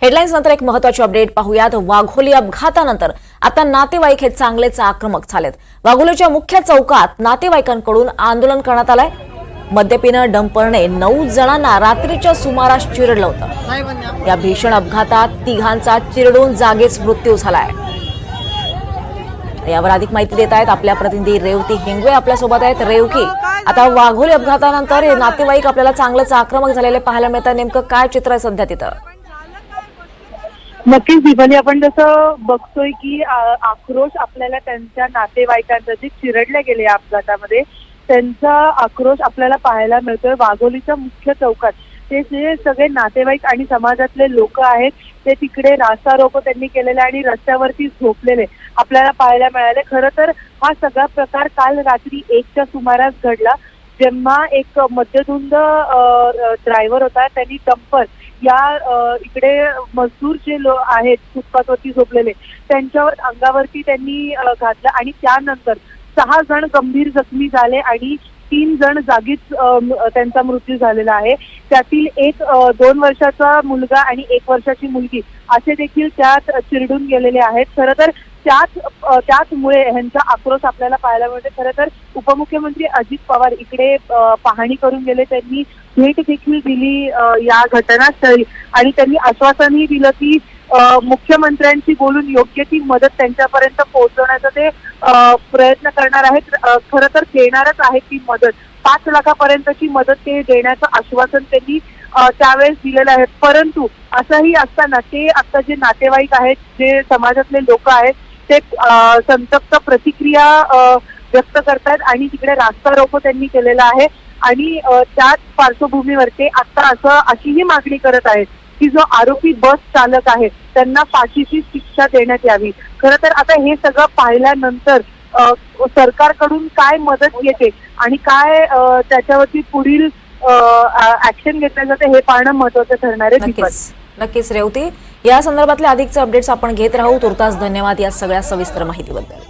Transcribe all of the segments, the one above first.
Headlines नंतर एक महत्त्वाची अपडेट पाहूयात। वाघोली अपघातानंतर आता नातेवाईक हे चांगलेच आक्रमक झालेत। वाघोलीच्या मुख्य चौकात नातेवाईकांकडून आंदोलन करण्यात आलंय। मद्यपीनं डंपरने 9 जणांना रात्रीच्या सुमारास चिरडलं होतं। या भीषण अपघातात तिघांचा चिरडून जागीच मृत्यू झालाय। यावर अधिक माहिती देत आहेत आपल्या प्रतिनिधी रेवती हिंगवे आपल्यासोबत आहेत। रेवकी, आता वाघोली अपघातानंतर हे नातेवाईक आपल्याला चांगलेच आक्रमक झालेले पाहायला मिळतात। नेमकं काय चित्र आहे सध्या तिथं? नक्कीच दीपाली, आपण जसं बघतोय की आक्रोश आपल्याला त्यांच्या नातेवाईकांचा जे चिरडले गेले या अपघातामध्ये त्यांचा आक्रोश आपल्याला पाहायला मिळतोय। वाघोलीच्या मुख्य चौकात ते जे सगळे नातेवाईक आणि समाजातले लोक आहेत ते तिकडे रास्ता रोको त्यांनी केलेले आणि रस्त्यावरती झोपलेले आपल्याला पाहायला मिळाले। खरं तर हा सगळा प्रकार काल रात्री 1च्या सुमारास घडला, जेव्हा एक मद्यधुंद ड्रायव्हर होता, त्यांनी डंपर या इकडे मजदूर जे आहेत फुटपाथवरती झोपलेले त्यांच्यावर अंगावरती त्यांनी घातलं आणि त्यानंतर 6 जण गंभीर जखमी झाले आणि 3 जण जागीच त्यांचा मृत्यू झालेला आहे। त्यातील एक 2 वर्षाचा मुलगा आणि 1 वर्षाची मुलगी असे देखील त्यात चिरडून गेलेले आहेत। खरं तर त्याचमुळे ह्यांचा आक्रोश आपल्याला पाहायला मिळते। खरं तर उपमुख्यमंत्री अजित पवार इकडे पाहणी करून गेले, त्यांनी भेट देखील दिली या घटनास्थळी आणि त्यांनी आश्वासनही दिलं की मुख्यमंत्र्यांशी बोलून योग्य ती मदत त्यांच्यापर्यंत पोहोचवण्याचा ते प्रयत्न करणार आहेत। खरं तर देणारच आहे ती मदत, 5 लाखापर्यंतची मदत ते देण्याचं आश्वासन त्यांनी त्यावेळेस दिलेलं आहे। परंतु असंही असताना ते आता जे नातेवाईक आहेत, जे समाजातले लोक आहेत, ते संतप्त प्रतिक्रिया व्यक्त करतात आणि तिकडे रास्ता रोको त्यांनी केलेला आहे आणि त्याच पार्श्वभूमीवर ते आता अशीही मागणी करत आहेत की जो आरोपी बस चालक आहे त्यांना फाशीची शिक्षा देण्यात यावी। खरं तर आता हे सगळं पाहिल्यानंतर सरकारकडून काय मदत येते आणि काय त्याच्यावरती पुढील ऍक्शन घेतलं जाते हे पाहणं महत्त्वाचं ठरणार आहे। नक्कीच रेवती, या संदर्भातले अधिकचे अपडेट्स आपण घेत राहू। तुर्तास धन्यवाद या सगळ्या सविस्तर माहितीबद्दल।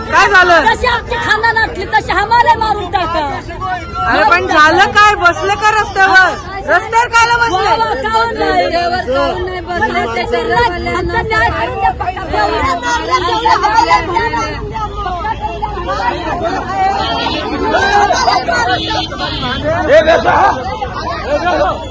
काय झालं? तशी आमची खाना नाटली, तशी आम्हाला मारून टाका। अरे पण झालं काय? बसले का रस्त्यावर? रस्त्यावर कायला बसले? न्याय